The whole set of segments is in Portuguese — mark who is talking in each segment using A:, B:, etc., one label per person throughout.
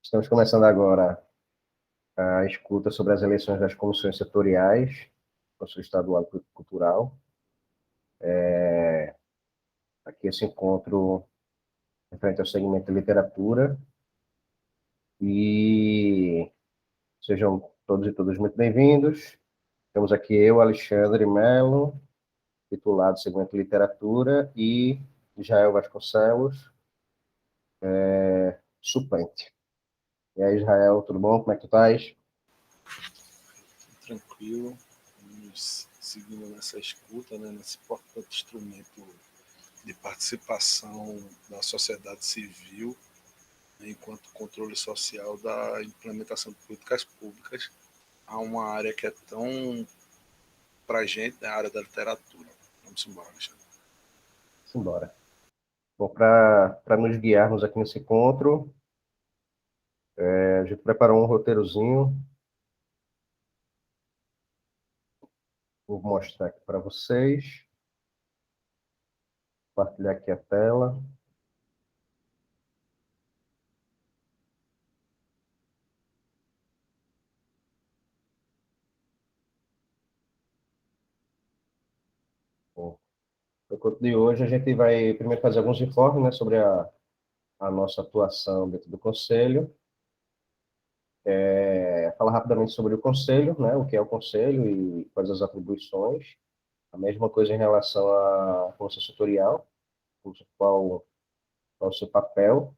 A: Estamos começando agora a escuta sobre as eleições das comissões setoriais, Conselho Estadual Cultural. Aqui esse encontro referente ao segmento de literatura. E sejam todos e todas muito bem-vindos. Temos aqui eu, Alexandre Melo, titulado segmento de literatura, e Israel Vasconcelos, suplente. E aí, Israel, tudo bom? Como é que tu estás?
B: Tranquilo, vamos seguindo nessa escuta, né, nesse importante instrumento de participação da sociedade civil, né, enquanto controle social da implementação de políticas públicas a uma área que é tão para a gente, né, a área da literatura. Vamos embora, Alexandre.
A: Simbora. Bom, para nos guiarmos aqui nesse encontro, a gente preparou um roteirozinho. Vou mostrar aqui para vocês. Compartilhar aqui a tela. Bom, no encontro de hoje, a gente vai primeiro fazer alguns informes, né, sobre a nossa atuação dentro do Conselho. Falar rapidamente sobre o Conselho, né, o que é o Conselho e quais as atribuições. A mesma coisa em relação à Comissão Setorial, qual o seu papel.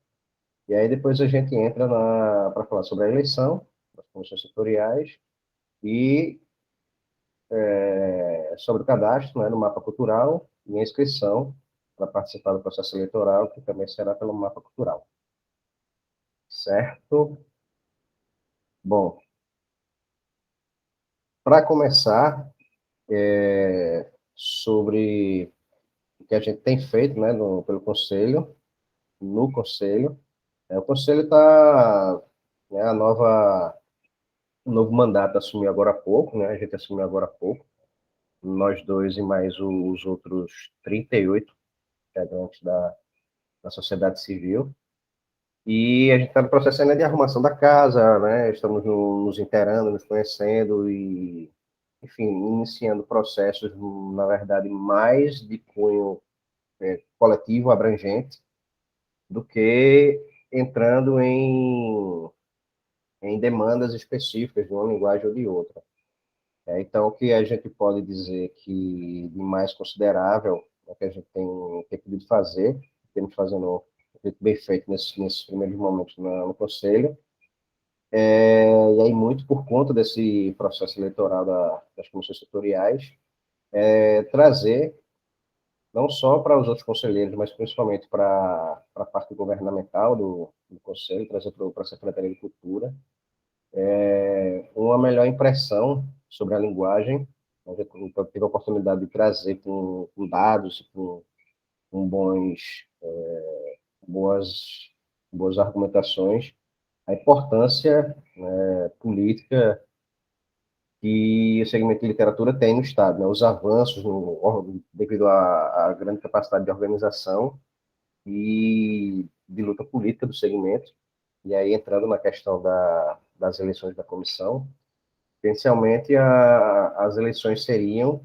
A: E aí depois a gente entra para falar sobre a eleição das comissões setoriais e sobre o cadastro, né, no mapa cultural e a inscrição para participar do processo eleitoral, que também será pelo mapa cultural. Certo? Bom, para começar, sobre o que a gente tem feito, né, pelo Conselho, no Conselho, o Conselho está, né, o novo mandato assumiu agora há pouco, né, a gente assumiu agora há pouco, nós dois e mais os outros 38 integrantes da sociedade civil. E a gente está no processo ainda de arrumação da casa, né? Estamos nos inteirando, nos conhecendo e, enfim, iniciando processos, na verdade, mais de cunho coletivo, abrangente, do que entrando em demandas específicas de uma linguagem ou de outra. Então, o que a gente pode dizer que de mais considerável, né, que a gente tem podido fazer, temos fazendo bem feito nesses primeiros momentos no Conselho, e aí muito por conta desse processo eleitoral das comissões setoriais, trazer, não só para os outros conselheiros, mas principalmente para a parte governamental do Conselho, trazer para a Secretaria de Cultura, uma melhor impressão sobre a linguagem. A gente teve a oportunidade de trazer com dados, com boas, boas argumentações, a importância, né, política que o segmento de literatura tem no Estado, né? Os avanços devido à grande capacidade de organização e de luta política do segmento. E aí, entrando na questão das eleições da comissão, potencialmente as eleições seriam,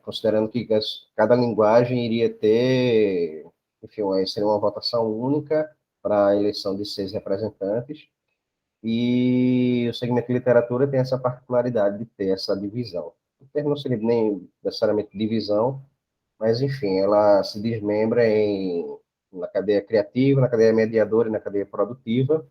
A: considerando que cada linguagem iria ter, enfim, seria uma votação única para a eleição de 6 representantes, e o segmento de literatura tem essa particularidade de ter essa divisão. O termo não seria nem necessariamente divisão, mas, enfim, ela se desmembra na cadeia criativa, na cadeia mediadora e na cadeia produtiva,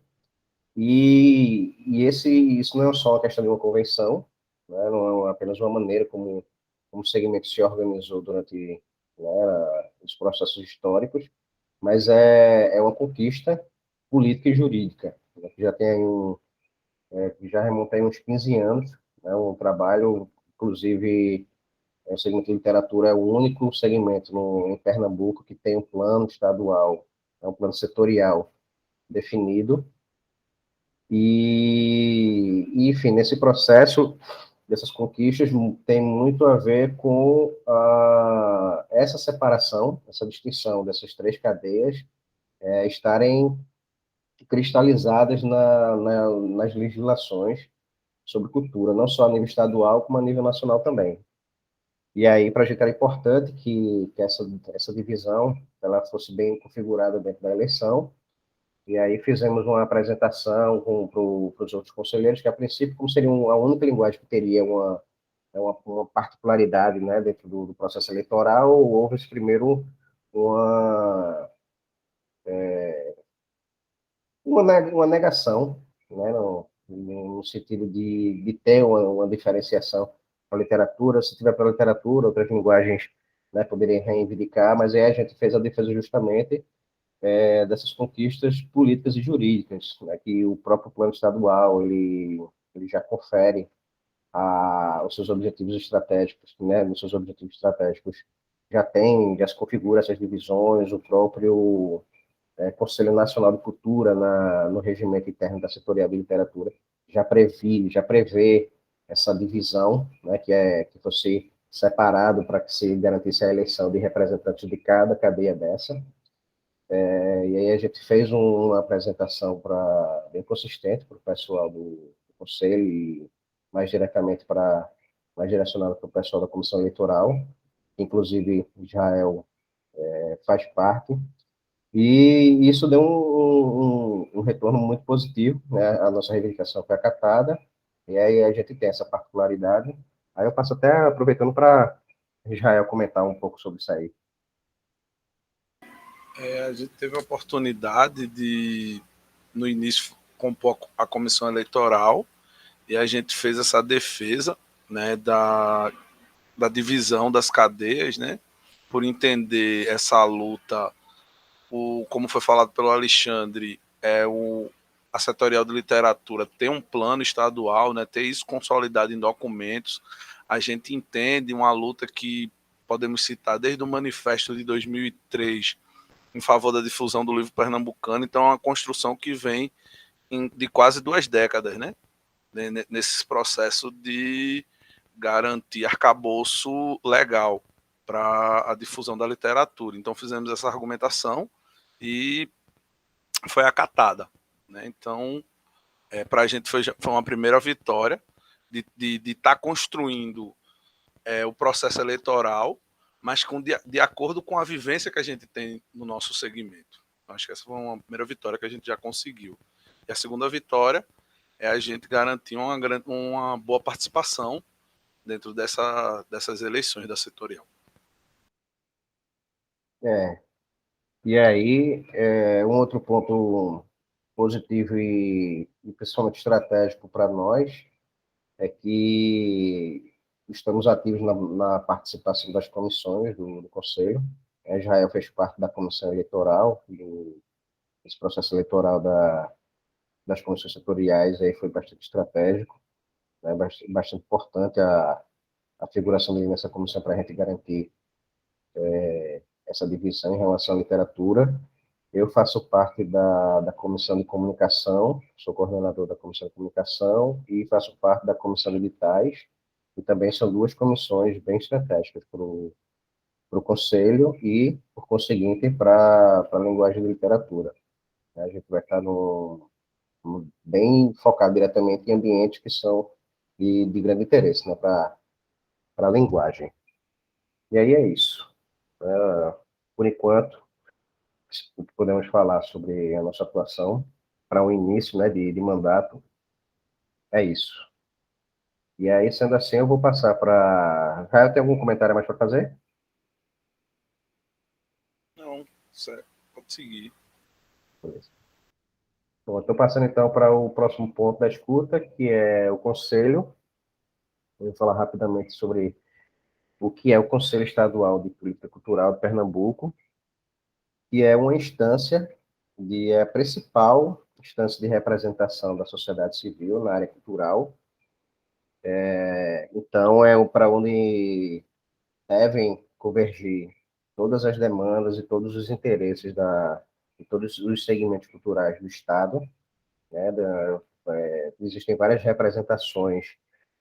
A: isso não é só uma questão de uma convenção, né, não é apenas uma maneira como o segmento se organizou durante, né, os processos históricos, mas é uma conquista política e jurídica, né, que já tem que já remonta aí uns 15 anos, né, um trabalho, inclusive, o segmento de literatura é o único segmento em Pernambuco que tem um plano estadual, um plano setorial definido, enfim, nesse processo dessas conquistas tem muito a ver com essa separação, essa distinção dessas três cadeias estarem cristalizadas nas legislações sobre cultura, não só a nível estadual, como a nível nacional também. E aí, para a gente era importante que essa divisão ela fosse bem configurada dentro da eleição. E aí fizemos uma apresentação para os outros conselheiros, que a princípio, como seria a única linguagem que teria uma particularidade, né, dentro do processo eleitoral, houve primeiro uma, uma negação, né, no sentido de ter uma diferenciação para a literatura. Se tiver para a literatura, outras linguagens, né, poderiam reivindicar, mas aí a gente fez a defesa justamente dessas conquistas políticas e jurídicas, né, que o próprio plano estadual ele já confere os seus objetivos estratégicos, né, nos seus objetivos estratégicos já se configura essas divisões, o próprio Conselho Nacional de Cultura, no regimento interno da Setoria de Literatura, já prevê essa divisão, né, que fosse separado para que se garantisse a eleição de representantes de cada cadeia dessa. E aí a gente fez uma apresentação bem consistente para o pessoal do Conselho e mais diretamente mais direcionado para o pessoal da Comissão Eleitoral, que inclusive Israel faz parte. E isso deu um retorno muito positivo, né? A nossa reivindicação foi acatada, e aí a gente tem essa particularidade. Aí eu passo até aproveitando para Israel comentar um pouco sobre isso aí.
B: A gente teve a oportunidade de, no início, compor a comissão eleitoral e a gente fez essa defesa, né, da divisão das cadeias, né, por entender essa luta, como foi falado pelo Alexandre, a Setorial de Literatura tem um plano estadual, né, ter isso consolidado em documentos. A gente entende uma luta que podemos citar desde o manifesto de 2003 em favor da difusão do livro pernambucano. Então, é uma construção que vem de quase 2 décadas, né? Nesse processo de garantir arcabouço legal para a difusão da literatura. Então, fizemos essa argumentação e foi acatada, né? Então, para a gente foi uma primeira vitória de estar construindo o processo eleitoral, mas de acordo com a vivência que a gente tem no nosso segmento. Acho que essa foi uma primeira vitória que a gente já conseguiu. E a segunda vitória é a gente garantir uma boa participação dentro dessas eleições da setorial.
A: É, e aí, um outro ponto positivo e principalmente estratégico para nós é que estamos ativos na participação das comissões do Conselho. Israel fez parte da comissão eleitoral, esse processo eleitoral das comissões setoriais aí foi bastante estratégico, né, bastante importante a figuração dele nessa comissão para a gente garantir essa divisão em relação à literatura. Eu faço parte da comissão de comunicação, sou coordenador da comissão de comunicação e faço parte da comissão de editais, e também são duas comissões bem estratégicas para o Conselho e, por conseguinte, para a linguagem de literatura. A gente vai estar bem focado diretamente em ambientes que são de grande interesse, né, para a linguagem. E aí é isso. Por enquanto, podemos falar sobre a nossa atuação para o início, né, de mandato. É isso. E aí, sendo assim, eu vou passar para. Rael, tem algum comentário mais para fazer?
B: Não, certo. Pode seguir.
A: Beleza. Bom, estou passando então para o próximo ponto da escuta, que é o Conselho. Eu vou falar rapidamente sobre o que é o Conselho Estadual de Política Cultural de Pernambuco, que é uma instância é a principal instância de representação da sociedade civil na área cultural. Então, é para onde devem convergir todas as demandas e todos os interesses de todos os segmentos culturais do Estado, né? Existem várias representações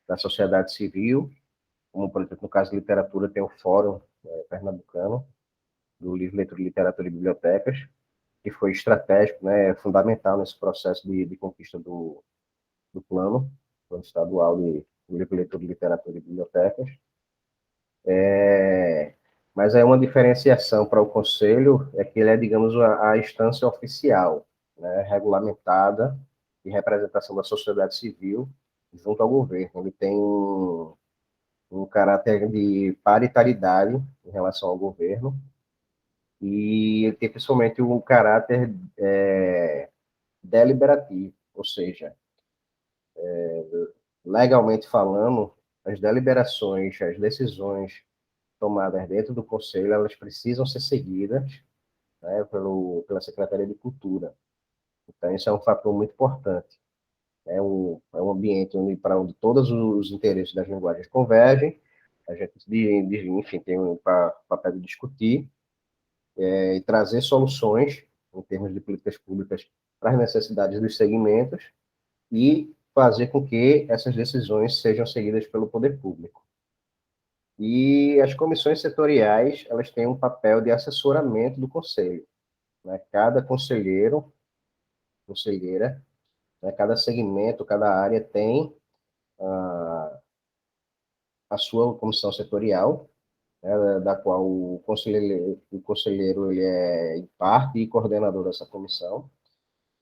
A: da sociedade civil, como, por exemplo, no caso de literatura, tem o Fórum Pernambucano, do Livro, Leitura, Literatura e Bibliotecas, que foi estratégico, né, fundamental nesse processo de conquista do plano estadual de livro, leitura, literatura e bibliotecas. Mas é uma diferenciação para o Conselho, é que ele é, digamos, a instância oficial, né, regulamentada de representação da sociedade civil junto ao governo. Ele tem um caráter de paritariedade em relação ao governo, e ele tem principalmente um caráter deliberativo, ou seja, legalmente falando, as deliberações, as decisões tomadas dentro do Conselho, elas precisam ser seguidas, né, pela Secretaria de Cultura. Então, isso é um fator muito importante. É um ambiente para onde todos os interesses das linguagens convergem, a gente, enfim, tem um papel de discutir e trazer soluções em termos de políticas públicas para as necessidades dos segmentos e fazer com que essas decisões sejam seguidas pelo poder público. E as comissões setoriais, elas têm um papel de assessoramento do conselho, né? Cada conselheiro, conselheira, né? Cada segmento, cada área tem a sua comissão setorial, né? Da qual o conselheiro ele é em parte e coordenador dessa comissão,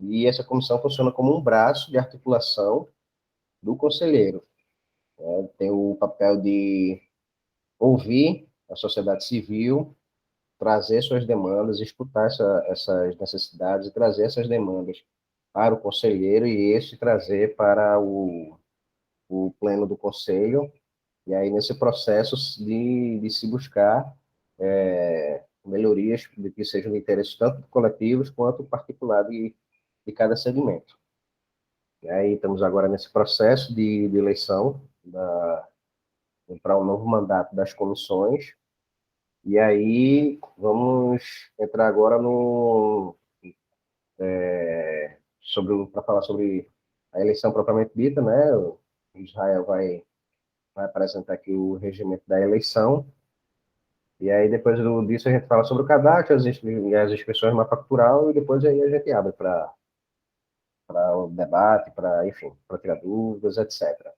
A: e essa comissão funciona como um braço de articulação do conselheiro, né? Tem o papel de ouvir a sociedade civil, trazer suas demandas, escutar essas necessidades e trazer essas demandas para o conselheiro e este trazer para o pleno do conselho, e aí nesse processo de se buscar melhorias de que sejam de interesse tanto coletivos quanto particular de cada segmento. E aí estamos agora nesse processo de eleição para um novo mandato das comissões, e aí vamos entrar agora no para falar sobre a eleição propriamente dita, né? O Israel vai apresentar aqui o regimento da eleição, e aí depois disso a gente fala sobre o cadastro, as inscrições no mapa cultural, e depois aí a gente abre para o debate, enfim, para tirar dúvidas, etc.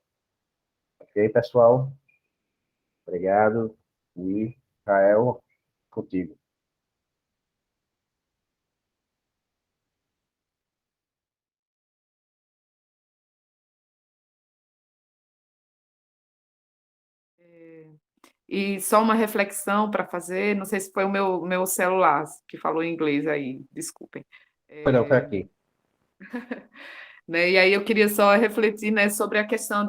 A: Ok, pessoal? Obrigado. E, Israel, contigo.
C: E só uma reflexão para fazer, não sei se foi o meu celular que falou em inglês aí, desculpem.
A: Não, foi aqui.
C: Né, e aí eu queria só refletir, né, sobre a questão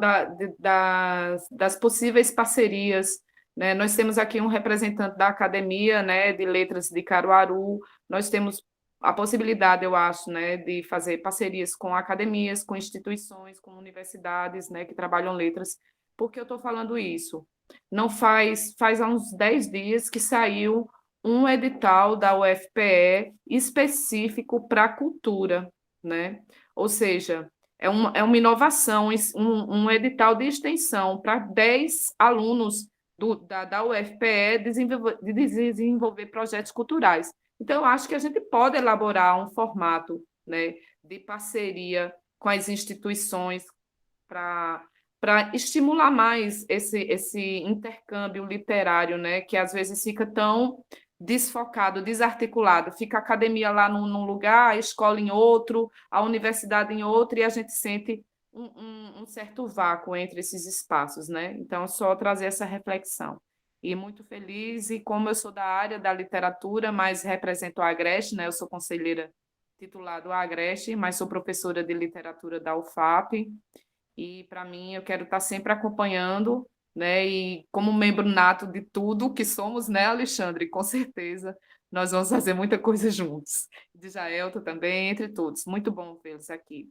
C: das possíveis parcerias. Né? Nós temos aqui um representante da Academia, né, de Letras de Caruaru, nós temos a possibilidade, eu acho, né, de fazer parcerias com academias, com instituições, com universidades, né, que trabalham letras. Por que eu estou falando isso? Não faz há uns 10 dias que saiu um edital da UFPE específico para a cultura, né? Ou seja, é uma inovação, um edital de extensão para 10 alunos da UFPE desenvolver projetos culturais. Então, eu acho que a gente pode elaborar um formato, né, de parceria com as instituições para estimular mais esse intercâmbio literário, né, que às vezes fica tão desfocado, desarticulado, fica a academia lá num lugar, a escola em outro, a universidade em outro, e a gente sente um certo vácuo entre esses espaços, né? Então, é só trazer essa reflexão. E muito feliz, e como eu sou da área da literatura, mas represento a Agreste, né? Eu sou conselheira titular do Agreste, mas sou professora de literatura da UFAP, e para mim eu quero estar sempre acompanhando, né? E como membro nato de tudo que somos, né, Alexandre? Com certeza nós vamos fazer muita coisa juntos. De Jaelto também, entre todos. Muito bom vê-los aqui.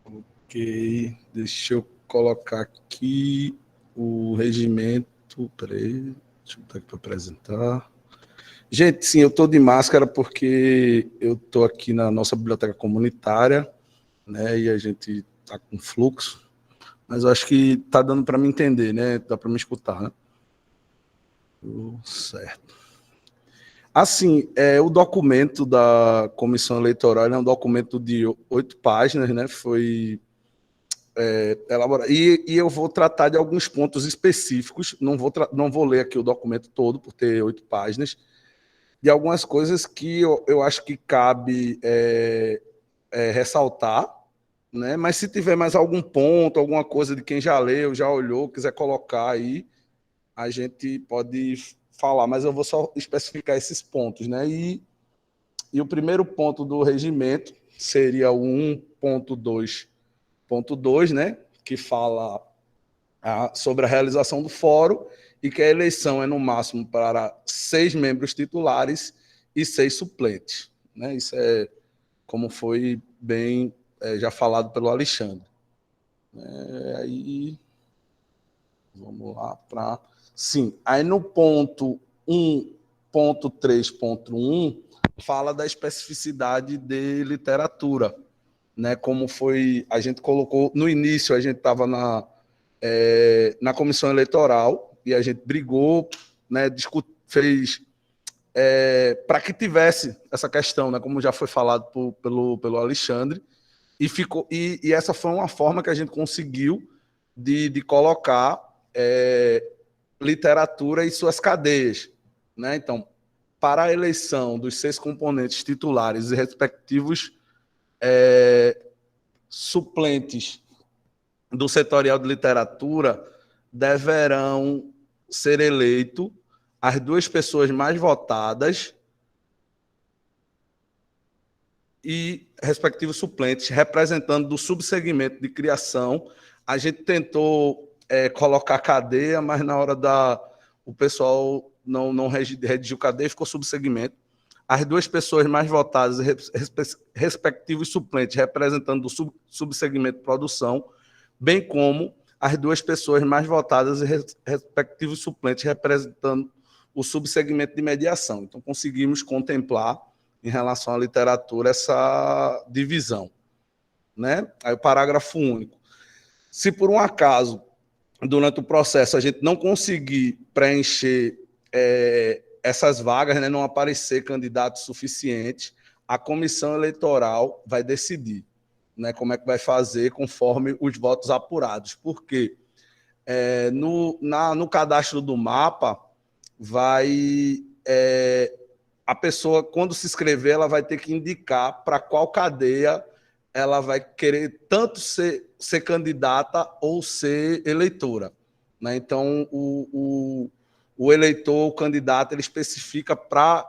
B: Ok, deixa eu colocar aqui o regimento. Peraí, deixa eu botar aqui para apresentar. Gente, sim, eu estou de máscara porque eu estou aqui na nossa biblioteca comunitária, né? E a gente está com fluxo, Mas eu acho que está dando para me entender, né? Dá para me escutar, né? Certo. Assim, o documento da comissão eleitoral é um documento de 8 páginas, né? Foi elaborado. E eu vou tratar de alguns pontos específicos, não vou ler aqui o documento todo, por ter 8 páginas, de algumas coisas que eu acho que cabe ressaltar, né? Mas se tiver mais algum ponto, alguma coisa de quem já leu, já olhou, quiser colocar aí, a gente pode falar, mas eu vou só especificar esses pontos, né? E o primeiro ponto do regimento seria o 1.2.2, né? Que fala sobre a realização do fórum e que a eleição é no máximo para 6 membros titulares e 6 suplentes, né? Isso é como foi bem já falado pelo Alexandre. Aí vamos lá para... Sim, aí no ponto 1.3.1 fala da especificidade de literatura, né? Como foi, a gente colocou, no início a gente estava na comissão eleitoral e a gente brigou, né? Fez para que tivesse essa questão, né? Como já foi falado pelo Alexandre, e essa foi uma forma que a gente conseguiu de colocar literatura e suas cadeias, né? Então, para a eleição dos 6 componentes titulares e respectivos suplentes do setorial de literatura, deverão ser eleitos as 2 pessoas mais votadas e respectivos suplentes, representando do subsegmento de criação. A gente tentou colocar cadeia, mas na hora o pessoal não redigiu cadeia e ficou subsegmento. As 2 pessoas mais votadas, respectivos suplentes, representando do subsegmento de produção, bem como as 2 pessoas mais votadas e respectivos suplentes, representando o subsegmento de mediação. Então, conseguimos contemplar, em relação à literatura, essa divisão, né? Aí o parágrafo único. Se por um acaso, durante o processo, a gente não conseguir preencher essas vagas, né, não aparecer candidato suficiente, a comissão eleitoral vai decidir, né, como é que vai fazer conforme os votos apurados. Porque no cadastro do mapa, a pessoa, quando se inscrever, ela vai ter que indicar para qual cadeia ela vai querer tanto ser candidata ou ser eleitora, né? Então, o eleitor, o candidato, ele especifica para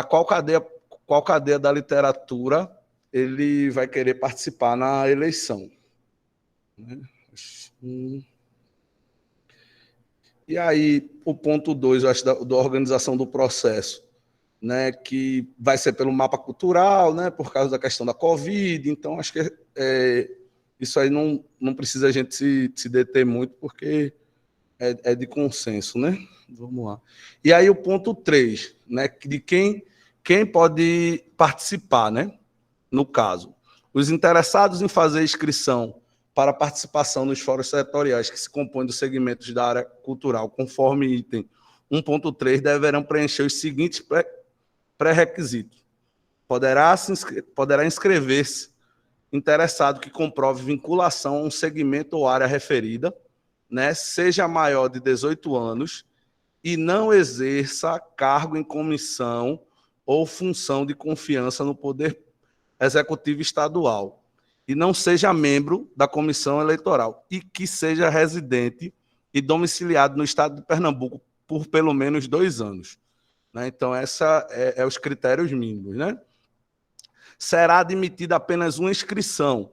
B: qual cadeia da literatura ele vai querer participar na eleição, né? E aí, o ponto 2, eu acho, da organização do processo, né, que vai ser pelo mapa cultural, né, por causa da questão da Covid. Então, acho que isso aí não precisa a gente se deter muito, porque é de consenso, né? Vamos lá. E aí o ponto 3, né, de quem pode participar, né? No caso, os interessados em fazer inscrição para participação nos fóruns setoriais que se compõem dos segmentos da área cultural, conforme item 1.3, deverão preencher os seguintes pré-requisitos. Poderá inscrever-se interessado que comprove vinculação a um segmento ou área referida, né, seja maior de 18 anos e não exerça cargo em comissão ou função de confiança no Poder Executivo Estadual e não seja membro da comissão eleitoral e que seja residente e domiciliado no estado de Pernambuco por pelo menos 2 anos. Né? Então, essa os critérios mínimos, né? Será admitida apenas uma inscrição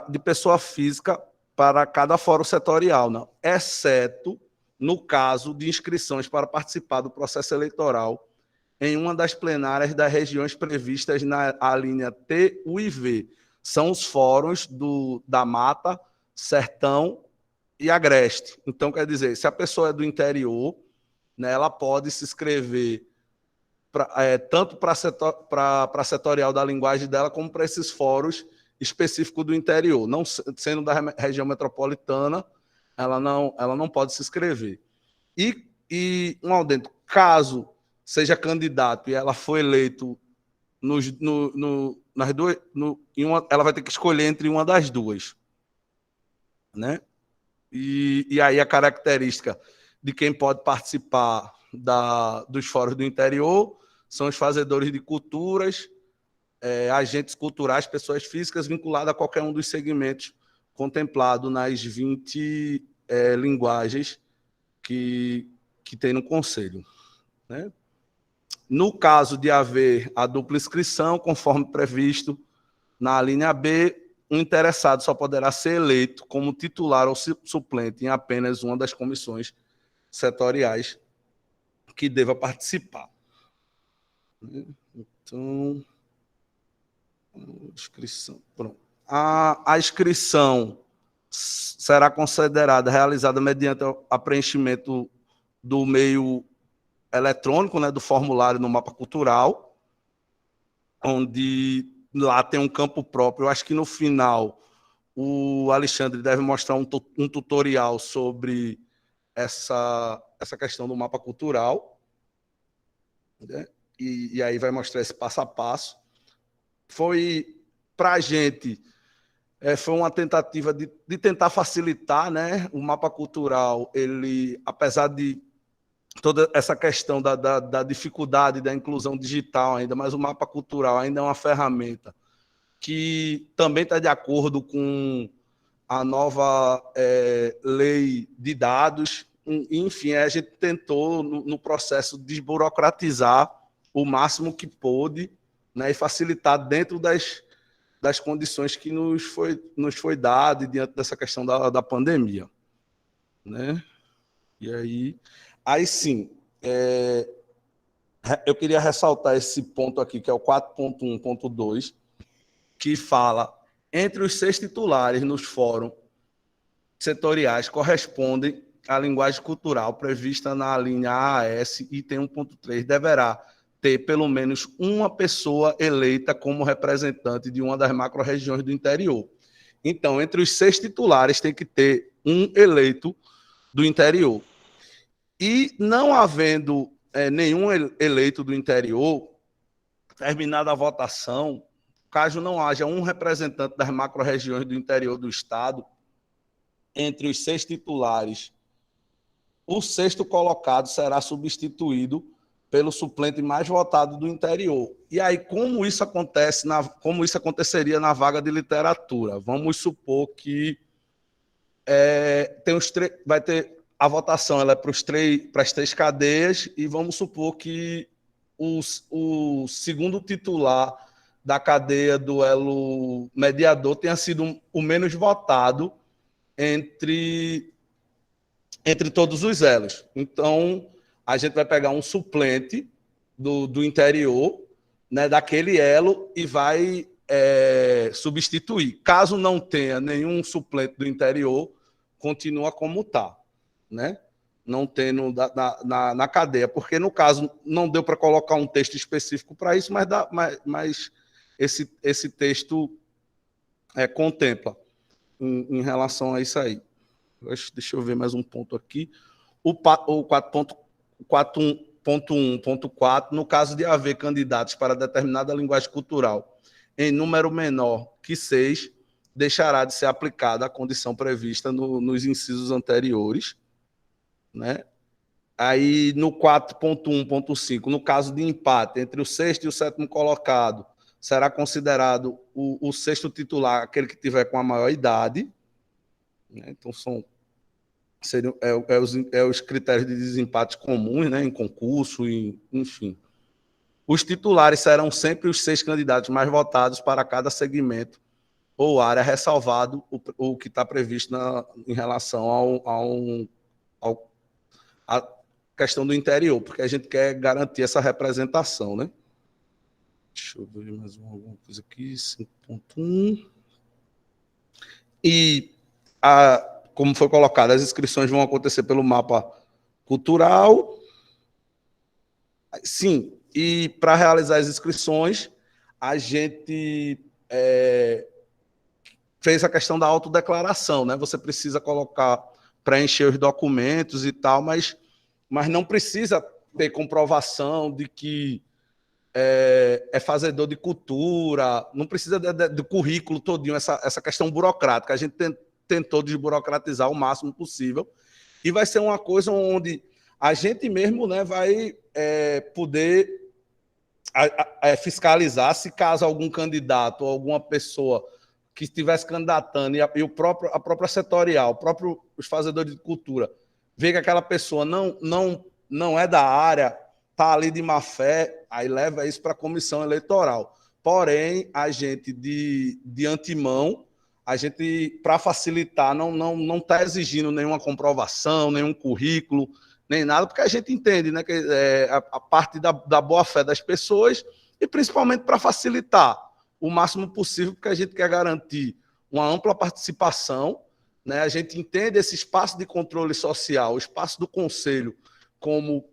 B: de pessoa física para cada fórum setorial, não, exceto no caso de inscrições para participar do processo eleitoral em uma das plenárias das regiões previstas na alínea T, U e V. São os fóruns da Mata, Sertão e Agreste. Então, quer dizer, se a pessoa é do interior, né, ela pode se inscrever tanto para a setorial da linguagem dela, como para esses fóruns específico do interior. Não sendo da região metropolitana, ela não pode se inscrever. E um adendo, caso seja candidato e ela for eleito nas duas, ela vai ter que escolher entre uma das duas, né? E aí a característica de quem pode participar dos fóruns do interior são os fazedores de culturas, agentes culturais, pessoas físicas vinculadas a qualquer um dos segmentos contemplados nas 20 linguagens que tem no Conselho, né? No caso de haver a dupla inscrição, conforme previsto na linha B, o interessado só poderá ser eleito como titular ou suplente em apenas uma das comissões setoriais que deva participar. Então, inscrição. Pronto. A inscrição será considerada realizada mediante o preenchimento do meio eletrônico, né, do formulário no mapa cultural, onde lá tem um campo próprio. Eu acho que no final o Alexandre deve mostrar um tutorial sobre essa questão do mapa cultural, né? E aí vai mostrar esse passo a passo. Foi, para a gente, foi uma tentativa de tentar facilitar, né? O mapa cultural, ele, apesar de toda essa questão da dificuldade da inclusão digital ainda, mas o mapa cultural ainda é uma ferramenta que também está de acordo com a nova lei de dados. Enfim, a gente tentou, no processo, desburocratizar o máximo que pôde, né, e facilitar dentro das condições que nos foi dado diante dessa questão da pandemia, né? E aí sim, eu queria ressaltar esse ponto aqui, que é o 4.1.2, que fala: entre os 6 titulares nos fóruns setoriais correspondem à linguagem cultural prevista na linha AAS, item 1.3, deverá ter pelo menos uma pessoa eleita como representante de uma das macro-regiões do interior. Então, entre os 6 titulares, tem que ter um eleito do interior. E não havendo nenhum eleito do interior, terminada a votação, caso não haja um representante das macro-regiões do interior do Estado, entre os 6 titulares, o 6º colocado será substituído pelo suplente mais votado do interior. E aí, como isso aconteceria na vaga de literatura? Vamos supor que vai ter a votação, ela é para as 3 cadeias, e vamos supor que o segundo titular da cadeia do elo mediador tenha sido o menos votado entre todos os elos. Então, a gente vai pegar um suplente do interior, né, daquele elo, e vai substituir. Caso não tenha nenhum suplente do interior, continua como está, né? Não tendo na cadeia, porque, no caso, não deu para colocar um texto específico para isso, mas esse texto contempla em relação a isso aí. Deixa eu ver mais um ponto aqui. O 4.1.4, no caso de haver candidatos para determinada linguagem cultural em número menor que 6, deixará de ser aplicada a condição prevista nos incisos anteriores, né? Aí, no 4.1.5, no caso de empate entre o 6º e o 7º colocado, será considerado o 6º titular aquele que tiver com a maior idade, né? Então, seriam os critérios de desempate comuns, né, em concurso, enfim. Os titulares serão sempre os 6 candidatos mais votados para cada segmento ou área, ressalvado o que está previsto em relação à questão do interior, porque a gente quer garantir essa representação, né? Deixa eu ver mais alguma coisa aqui, 5.1. E como foi colocado, as inscrições vão acontecer pelo mapa cultural. Sim, e para realizar as inscrições, a gente fez a questão da autodeclaração, né? Você precisa preencher os documentos e tal, mas não precisa ter comprovação de que é fazedor de cultura, não precisa do currículo todinho, essa questão burocrática. A gente tentou desburocratizar o máximo possível e vai ser uma coisa onde a gente mesmo, né, vai poder fiscalizar se caso algum candidato ou alguma pessoa que estivesse candidatando e a própria setorial, os fazedores de cultura, vê que aquela pessoa não é da área, está ali de má fé, aí leva isso para a comissão eleitoral. Porém, a gente, de antemão, a gente, para facilitar, não está exigindo nenhuma comprovação, nenhum currículo, nem nada, porque a gente entende, né, que a parte da boa-fé das pessoas e principalmente para facilitar o máximo possível, porque a gente quer garantir uma ampla participação, né? A gente entende esse espaço de controle social, o espaço do conselho, como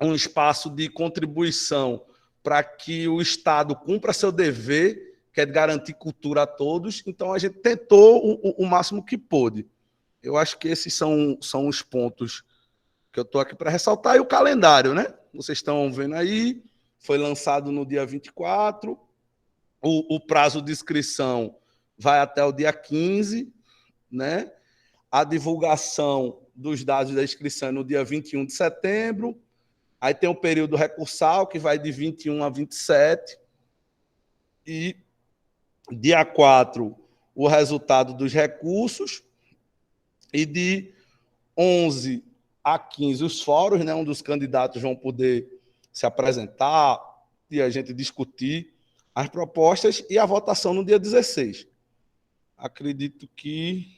B: um espaço de contribuição para que o Estado cumpra seu dever, que é de garantir cultura a todos. Então, a gente tentou o máximo que pôde. Eu acho que esses são os pontos que eu estou aqui para ressaltar. E o calendário, né? Vocês estão vendo aí, foi lançado no dia 24, o prazo de inscrição vai até o dia 15, né? A divulgação dos dados da inscrição é no dia 21 de setembro. Aí tem o período recursal, que vai de 21 a 27. E dia 4, o resultado dos recursos. E de 11 a 15, os fóruns, né, onde os candidatos vão poder se apresentar e a gente discutir as propostas, e a votação no dia 16. Acredito que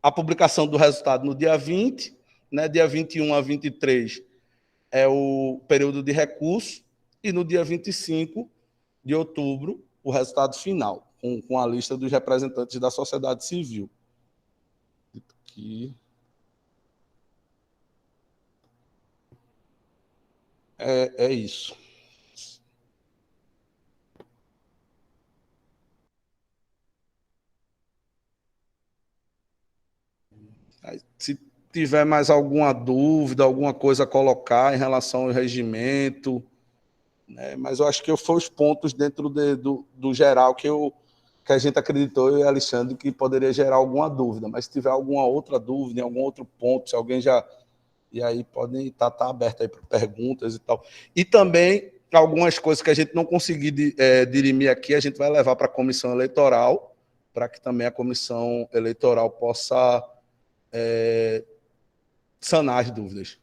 B: a publicação do resultado no dia 20, né, dia 21 a 23 é o período de recurso, e no dia 25 de outubro, o resultado final, com a lista dos representantes da sociedade civil. Que é isso. Se tiver mais alguma dúvida, alguma coisa a colocar em relação ao regimento, né? Mas eu acho que foram os pontos dentro do geral que a gente acreditou, eu e Alexandre, que poderia gerar alguma dúvida. Mas se tiver alguma outra dúvida, em algum outro ponto, se alguém já... E aí podem estar aberto aí para perguntas e tal. E também algumas coisas que a gente não conseguir dirimir aqui, a gente vai levar para a comissão eleitoral, para que também a comissão eleitoral possa sanar as dúvidas.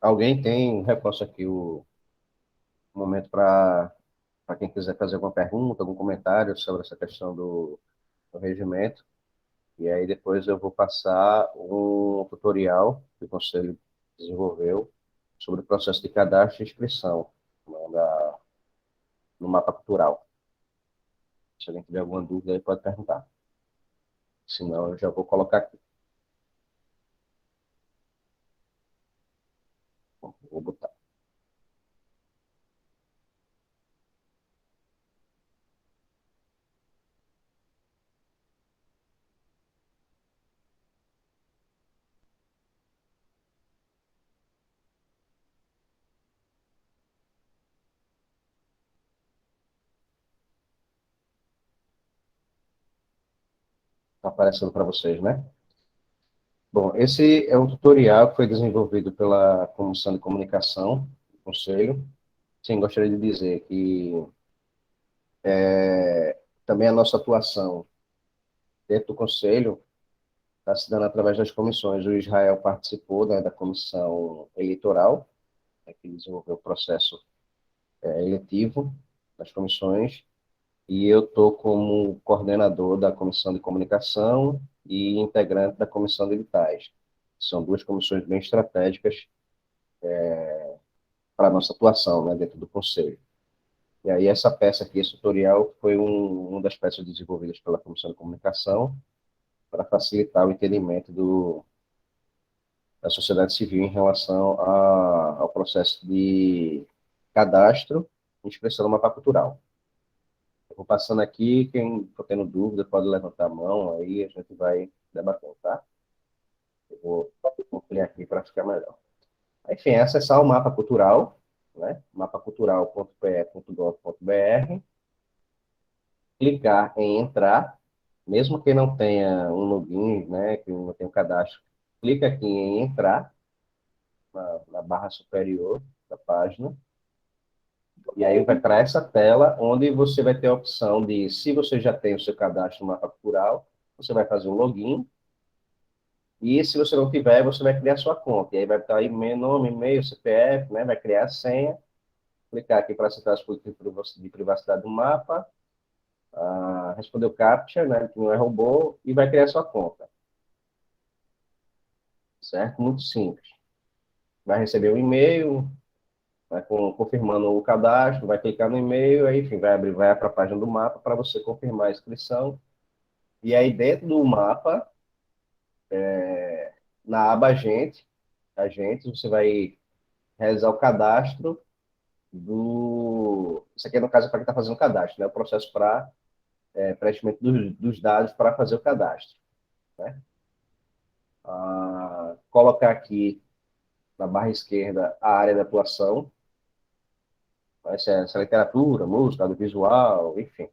A: Alguém tem, reforço aqui o momento para quem quiser fazer alguma pergunta, algum comentário sobre essa questão do regimento. E aí depois eu vou passar um tutorial que o Conselho desenvolveu sobre o processo de cadastro e inscrição, né, no mapa cultural. Se alguém tiver alguma dúvida, aí pode perguntar. Senão, eu já vou colocar aqui. Vou botar. Está aparecendo para vocês, né? Bom, esse é um tutorial que foi desenvolvido pela Comissão de Comunicação do Conselho. Sim, gostaria de dizer que também a nossa atuação dentro do Conselho está se dando através das comissões. O Israel participou, né, da comissão eleitoral, né, que desenvolveu o processo eletivo das comissões, e eu estou como coordenador da Comissão de Comunicação e integrante da Comissão de Editais. São duas comissões bem estratégicas para a nossa atuação, né, dentro do Conselho. E aí essa peça aqui, esse tutorial, foi uma das peças desenvolvidas pela Comissão de Comunicação, para facilitar o entendimento da sociedade civil em relação ao processo de cadastro e inscrição no mapa cultural. Eu vou passando aqui, quem for tendo dúvida pode levantar a mão, aí a gente vai debatendo, tá? Eu vou ampliar aqui para ficar melhor. Enfim, é acessar o mapa cultural, né? mapacultural.pe.gov.br, clicar em entrar, mesmo que não tenha um login, né, que não tenha um cadastro, clica aqui em entrar, na barra superior da página, e aí vai para essa tela, onde você vai ter a opção de, se você já tem o seu cadastro no mapa cultural, você vai fazer um login, e se você não tiver, você vai criar sua conta. E aí vai estar aí nome, e-mail, CPF, né, vai criar a senha, clicar aqui para aceitar as políticas de privacidade do mapa, responder o CAPTCHA, né, que não é robô, e vai criar sua conta. Certo? Muito simples. Vai receber um e-mail, vai confirmando o cadastro, vai clicar no e-mail, aí, enfim, vai abrir, vai para a página do mapa para você confirmar a inscrição. E aí, dentro do mapa, na aba Agentes, você vai realizar o cadastro do... Isso aqui, no caso, é para quem está fazendo o cadastro, né? O processo para preenchimento dos dados para fazer o cadastro. Né? Colocar aqui, na barra esquerda, a área de atuação, essa literatura, música, audiovisual, enfim.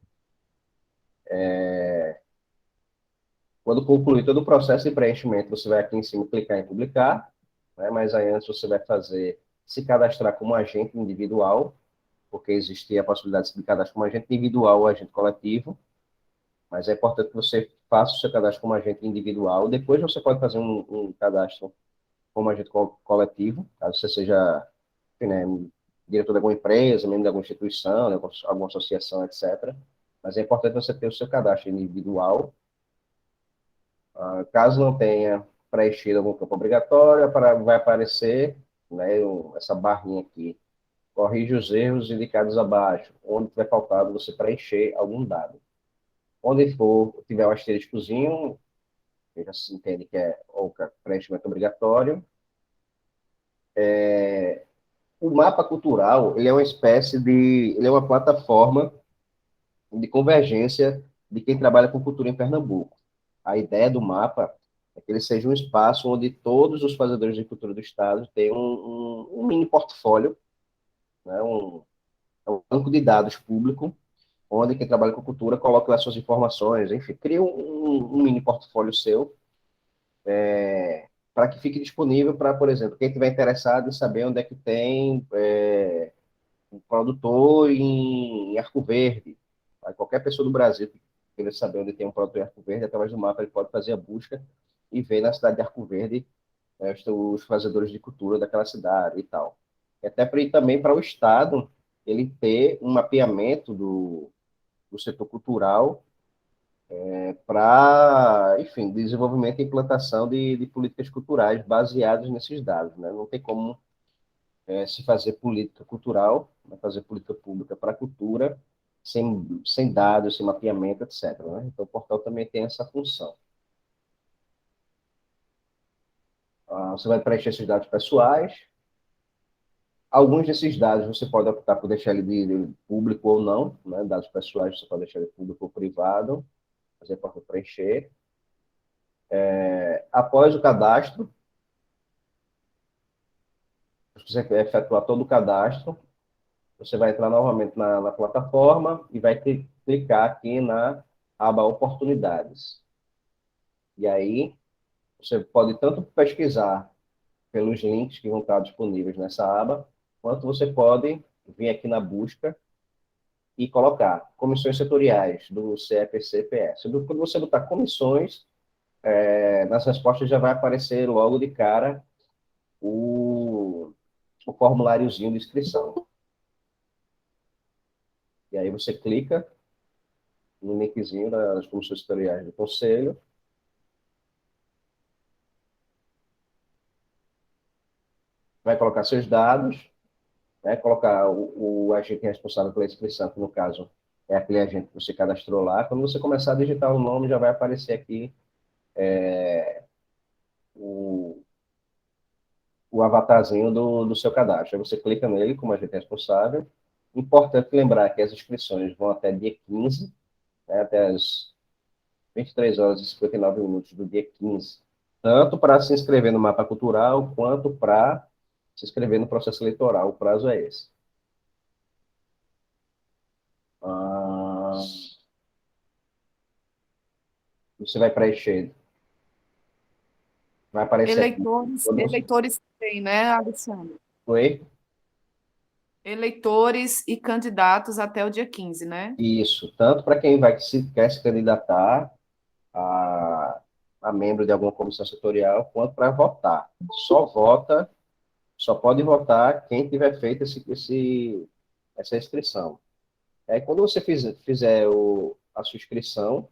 A: Quando concluir todo o processo de preenchimento, você vai aqui em cima clicar em publicar, né? Mas aí antes você vai se cadastrar como agente individual, porque existe a possibilidade de se cadastrar como agente individual ou agente coletivo, mas é importante que você faça o seu cadastro como agente individual, depois você pode fazer um cadastro como agente coletivo, caso você seja, enfim, né, diretor de alguma empresa, membro de alguma instituição, né, alguma associação, etc. Mas é importante você ter o seu cadastro individual. Caso não tenha preenchido algum campo obrigatório, vai aparecer, né, essa barrinha aqui. Corrige os erros indicados abaixo. Onde tiver faltado, você preencher algum dado. Onde tiver um asteriscozinho, já se entende que é ou preenchimento obrigatório. O mapa cultural, ele é uma espécie de... Ele é uma plataforma de convergência de quem trabalha com cultura em Pernambuco. A ideia do mapa é que ele seja um espaço onde todos os fazedores de cultura do Estado tenham um mini portfólio, né, um banco de dados público, onde quem trabalha com cultura coloca lá suas informações, enfim, cria um mini portfólio seu, para que fique disponível para, por exemplo, quem estiver interessado em saber onde é que tem um produtor em Arco Verde. Aí, qualquer pessoa do Brasil que queira saber onde tem um produtor em Arco Verde, através do mapa ele pode fazer a busca e ver na cidade de Arco Verde, né, os fazedores de cultura daquela cidade e tal. E até para ir também para o Estado, ele ter um mapeamento do setor cultural para, enfim, desenvolvimento e implantação de políticas culturais baseadas nesses dados. Né? Não tem como se fazer política cultural, né? Fazer política pública para a cultura, sem dados, sem mapeamento, etc. Né? Então, o portal também tem essa função. Você vai preencher esses dados pessoais. Alguns desses dados você pode optar por deixar ele de público ou não, né? Dados pessoais você pode deixar ele público ou privado, mas é importante preencher. Após o cadastro, se você efetuar todo o cadastro, você vai entrar novamente na plataforma e vai clicar aqui na aba Oportunidades. E aí, você pode tanto pesquisar pelos links que vão estar disponíveis nessa aba, quanto você pode vir aqui na busca e colocar comissões setoriais do CEPC-PS. Quando você botar comissões, nas respostas já vai aparecer logo de cara o formuláriozinho de inscrição. E aí você clica no linkzinho das comissões setoriais do Conselho, vai colocar seus dados, né, colocar o agente responsável pela inscrição, que no caso é aquele agente que você cadastrou lá. Quando você começar a digitar o nome, já vai aparecer aqui o, o avatarzinho do seu cadastro. Aí você clica nele como agente responsável. Importante lembrar que as inscrições vão até dia 15, né, até as 23 horas e 59 minutos do dia 15, tanto para se inscrever no mapa cultural, quanto para se inscrever no processo eleitoral. O prazo é esse. Ah, você vai preencher, vai aparecer aqui.
C: Eleitores tem, né, Alexandre?
A: Oi?
C: Eleitores e candidatos até o dia 15, né?
A: Isso, tanto para quem quer se candidatar a, a membro de alguma comissão setorial, quanto para votar. Só pode votar quem tiver feito essa inscrição. Aí, quando você fizer a sua inscrição,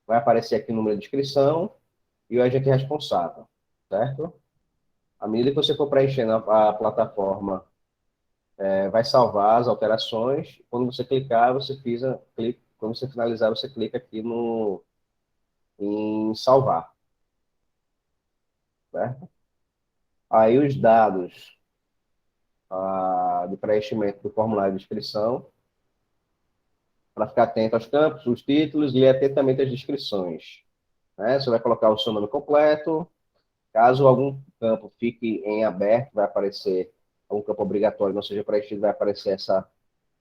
A: vai aparecer aqui o número de inscrição e o agente responsável, certo? À medida que você for preenchendo a plataforma, vai salvar as alterações. Quando você clicar, quando você finalizar, você clica aqui em salvar, certo? Aí os dados de preenchimento do formulário de inscrição, para ficar atento aos campos, os títulos e ler atentamente as descrições, né? Você vai colocar o seu nome completo. Caso algum campo fique em aberto, vai aparecer algum campo obrigatório, não seja preenchido, vai aparecer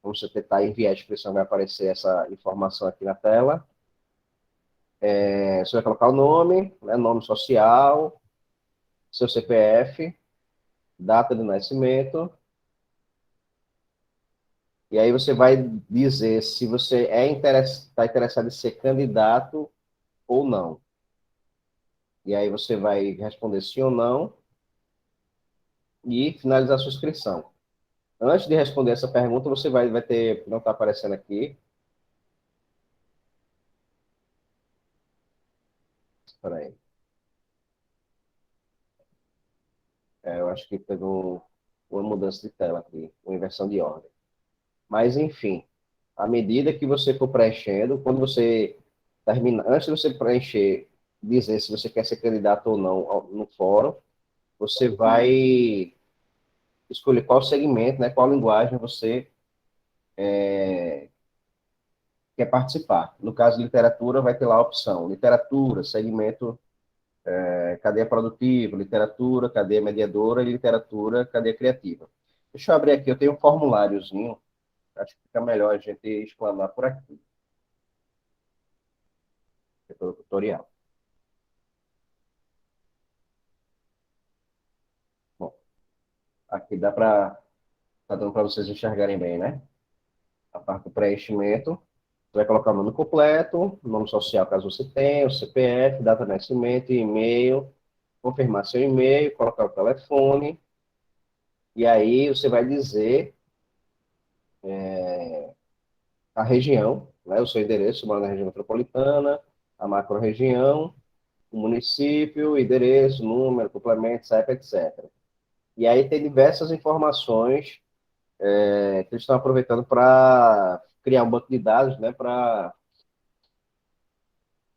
A: quando você tentar enviar a inscrição, vai aparecer essa informação aqui na tela. Você vai colocar o nome, né, nome social, seu CPF, data de nascimento, e aí você vai dizer se você está interessado em ser candidato ou não. E aí você vai responder sim ou não e finalizar a sua inscrição. Antes de responder essa pergunta, você vai ter, não está aparecendo aqui, espera aí, eu acho que pegou uma mudança de tela aqui, uma inversão de ordem. Mas, enfim, à medida que você for preenchendo, quando você termina, antes de você preencher, dizer se você quer ser candidato ou não no fórum, você vai escolher qual segmento, né, qual linguagem você quer participar. No caso de literatura, vai ter lá a opção literatura, segmento cadeia produtiva, literatura, cadeia mediadora e literatura, cadeia criativa. Deixa eu abrir aqui, eu tenho um formuláriozinho, acho que fica melhor a gente explanar por aqui, pelo tutorial. Bom, aqui tá dando para vocês enxergarem bem, né? A parte do preenchimento, você vai colocar o nome completo, nome social, caso você tenha, o CPF, data de nascimento, e-mail, confirmar seu e-mail, colocar o telefone, e aí você vai dizer a região, né, o seu endereço, mora na região metropolitana, a macro-região, o município, endereço, número, complemento, CEP, etc. E aí tem diversas informações que eles estão aproveitando para criar um banco de dados, né, para,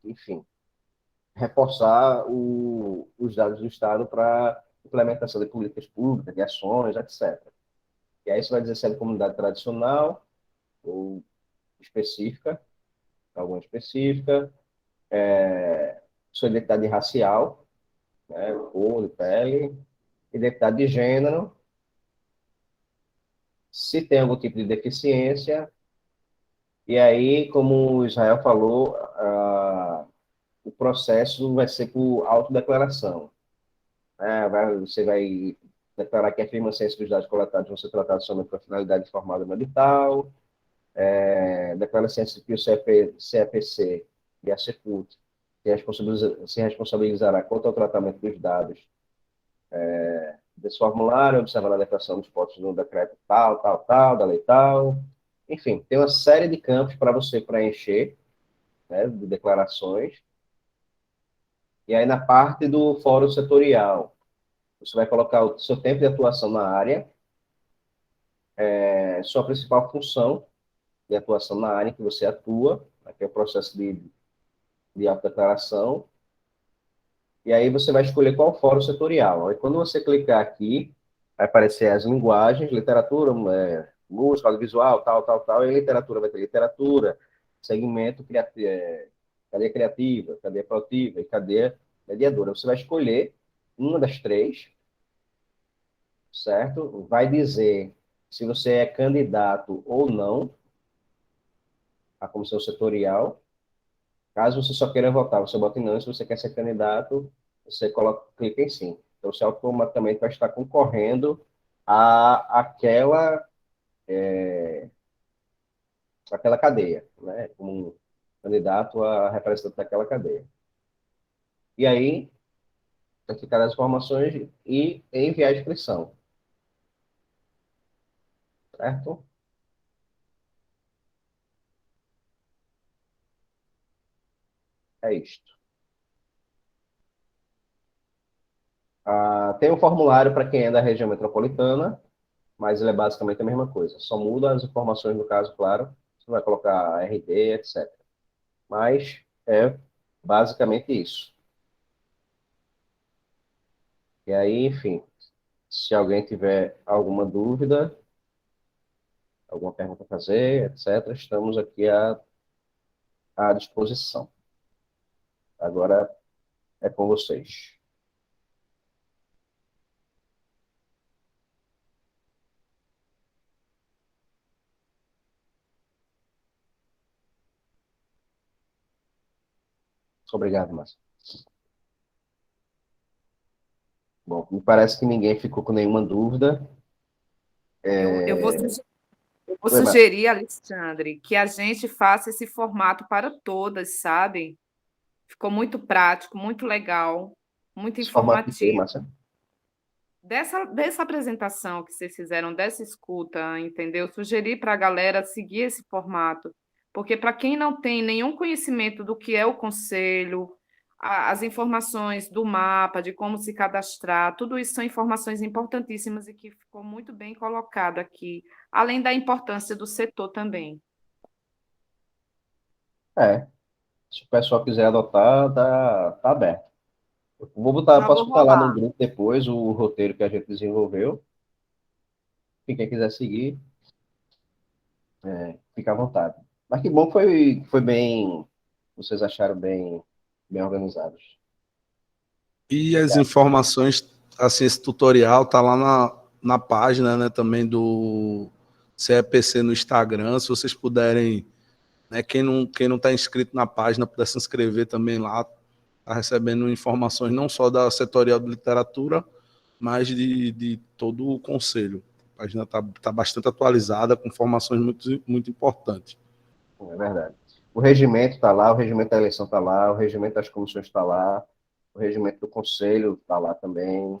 A: enfim, reforçar os dados do Estado para implementação de políticas públicas, de ações, etc. E aí você vai dizer se é de comunidade tradicional ou específica, alguma específica, sua identidade racial, né, cor de pele, identidade de gênero, se tem algum tipo de deficiência, e aí, como o Israel falou, o processo vai ser por autodeclaração. Né? Você vai declarar que afirma a ciência dos dados coletados vão ser tratados somente com a finalidade formada no edital, declara a ciência que o CFC e a Secult se responsabilizará quanto ao tratamento dos dados desse formulário, observando a adequação dos pontos no decreto tal, tal, tal, da lei tal. Enfim, tem uma série de campos para você preencher, né, de declarações. E aí, na parte do fórum setorial, você vai colocar o seu tempo de atuação na área, sua principal função de atuação na área em que você atua, aqui é o processo de de autodeclaração, e aí você vai escolher qual fórum setorial. Aí quando você clicar aqui, vai aparecer as linguagens, literatura, música, audiovisual, tal, tal, tal, e literatura vai ter literatura, segmento, cadeia criativa, cadeia produtiva e cadeia mediadora. Você vai escolher uma das três, certo? Vai dizer se você é candidato ou não à comissão setorial. Caso você só queira votar, você bota em não. Se você quer ser candidato, você clica em sim. Então, você automaticamente vai estar concorrendo àquela cadeia, né? Como um candidato a representante daquela cadeia. E aí, vai ficar as informações e enviar a inscrição. Certo? É isto. Tem um formulário para quem é da região metropolitana, mas ele é basicamente a mesma coisa. Só muda as informações, no caso, claro. Você vai colocar RD, etc. Mas é basicamente isso. E aí, enfim, se alguém tiver alguma dúvida, alguma pergunta a fazer, etc., estamos aqui à disposição. Agora é com vocês. Obrigado, Márcio. Bom, me parece que ninguém ficou com nenhuma dúvida.
C: Eu vou, eu vou
A: Oi, Márcio.
C: sugerir, Alexandre, que a gente faça esse formato para todas, sabe? Ficou muito prático, muito legal, muito
A: Esse formato de quê,
C: informativo.
A: Márcio?
C: Dessa apresentação que vocês fizeram, dessa escuta, entendeu? Sugerir para a galera seguir esse formato, porque para quem não tem nenhum conhecimento do que é o conselho, as informações do mapa, de como se cadastrar, tudo isso são informações importantíssimas e que ficou muito bem colocado aqui, além da importância do setor também.
A: Se o pessoal quiser adotar, tá aberto.
C: Já
A: Posso
C: vou
A: botar lá no
C: rolar.
A: grupo depois o roteiro que a gente desenvolveu. E quem quiser seguir, fica à vontade. Mas que bom que foi bem, vocês acharam bem organizados.
B: E as
A: Obrigado.
B: informações, assim, esse tutorial tá lá na página, né, também do CEPC no Instagram, se vocês puderem, né, quem não tá inscrito na página, puder se inscrever também lá, tá recebendo informações não só da setorial de literatura, mas de todo o conselho. A página tá bastante atualizada, com informações muito, muito importantes.
A: É verdade. O regimento está lá, o regimento da eleição está lá, o regimento das comissões está lá, o regimento do conselho está lá também.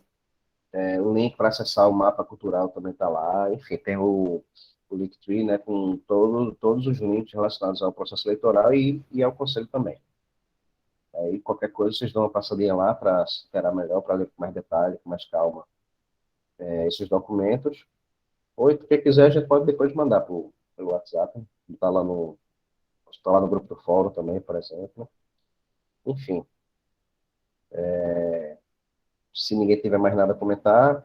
A: O link para acessar o mapa cultural também está lá. Enfim, tem o Linktree, né, com todos os links relacionados ao processo eleitoral e ao conselho também. Aí, qualquer coisa, vocês dão uma passadinha lá para se interar melhor, para ler com mais detalhe, com mais calma, esses documentos. Ou, se quem quiser, a gente pode depois mandar pelo WhatsApp. Está lá no grupo do fórum também, por exemplo. Enfim, se ninguém tiver mais nada a comentar,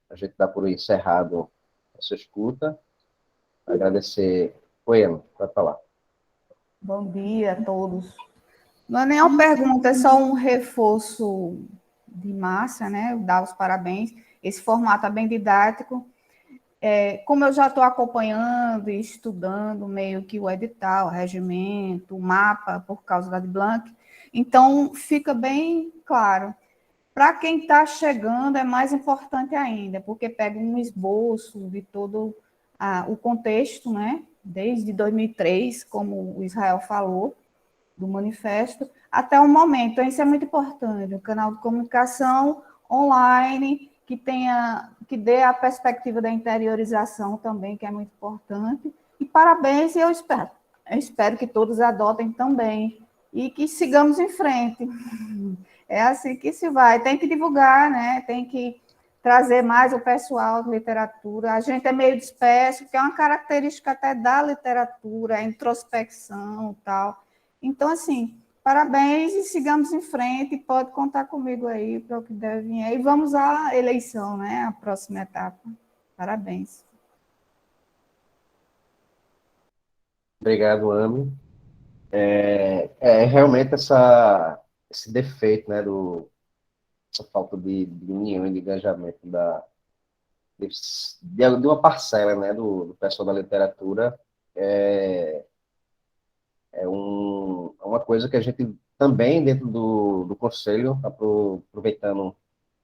A: a gente dá por encerrado essa escuta. Agradecer. Oi, Ana, pode falar.
D: Bom dia a todos. Não é nem uma pergunta, é só um reforço de Márcia, né? Dar os parabéns. Esse formato é bem didático. Como eu já estou acompanhando e estudando meio que o edital, o regimento, o mapa, por causa da de Blanc, então fica bem claro. Para quem está chegando é mais importante ainda, porque pega um esboço de todo o contexto, né? Desde 2003, como o Israel falou, do manifesto, até o momento. Então, isso é muito importante. Um canal de comunicação online que dê a perspectiva da interiorização também, que é muito importante. E parabéns, e eu espero que todos adotem também e que sigamos em frente. É assim que se vai. Tem que divulgar, né? Tem que trazer mais o pessoal de literatura. A gente é meio disperso, que é uma característica até da literatura, a introspecção e tal. Então, assim, Parabéns e sigamos em frente. Pode contar comigo aí para o que deve vir. E vamos à eleição, né? A próxima etapa. Parabéns.
A: Obrigado, Ami. Realmente esse defeito, né, essa falta de união e de engajamento de uma parcela, né, do pessoal da literatura é, é uma coisa que a gente também, dentro do conselho, aproveitando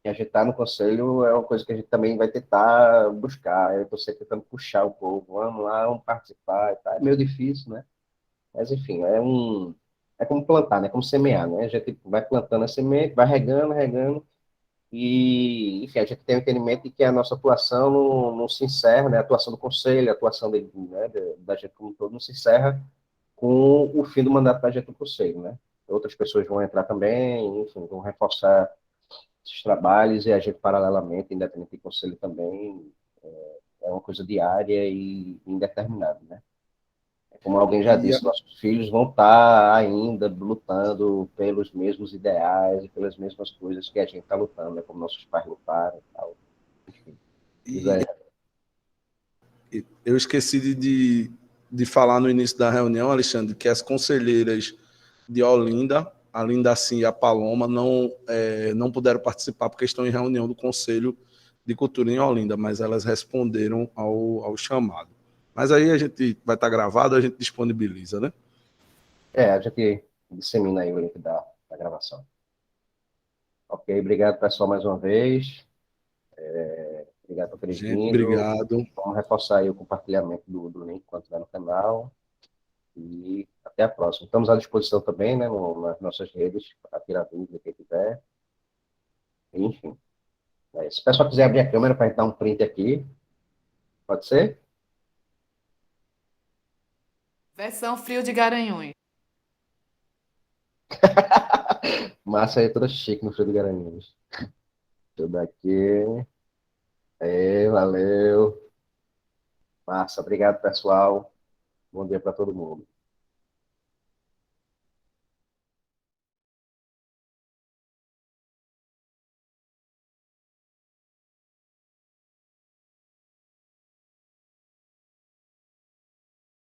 A: que a gente está no conselho, é uma coisa que a gente também vai tentar buscar. Eu estou sempre tentando puxar o povo, vamos lá, vamos participar e tal. É meio difícil, né? Mas, enfim, é como plantar, né? Como semear, né? A gente vai plantando a semente, vai regando, regando, e, enfim, a gente tem o entendimento de que a nossa atuação não se encerra, né? A atuação do conselho, a atuação né, da gente como um todo não se encerra com o fim do mandato da gente no conselho, né? Outras pessoas vão entrar também, enfim, vão reforçar esses trabalhos e a gente, paralelamente, independente do conselho também, é uma coisa diária e indeterminada, né? Como alguém já
B: E,
A: disse, nossos filhos vão estar ainda lutando pelos mesmos ideais e pelas mesmas coisas que a gente está lutando, né? Como nossos pais lutaram e tal. Enfim, isso
B: e
A: é,
B: eu esqueci de falar no início da reunião, Alexandre, que as conselheiras de Olinda, a Linda Sim e a Paloma, não puderam participar porque estão em reunião do Conselho de Cultura em Olinda, mas elas responderam ao chamado. Mas aí a gente vai estar gravado, a gente disponibiliza, né?
A: a gente dissemina aí o link da gravação. Ok, obrigado, pessoal, mais uma vez. Obrigado por terem
B: Gente,
A: vindo.
B: obrigado.
A: Vamos reforçar aí o compartilhamento do link quando estiver no canal. E até a próxima. Estamos à disposição também, né, nas nossas redes, para tirar dúvida, quem quiser. Enfim, se o pessoal quiser abrir a câmera para a gente dar um print aqui, pode ser?
C: Versão frio de Garanhuns.
A: Massa aí, toda chique no Frio do Garanhuns. Tudo aqui. Valeu. Massa, obrigado, pessoal. Bom dia para todo mundo.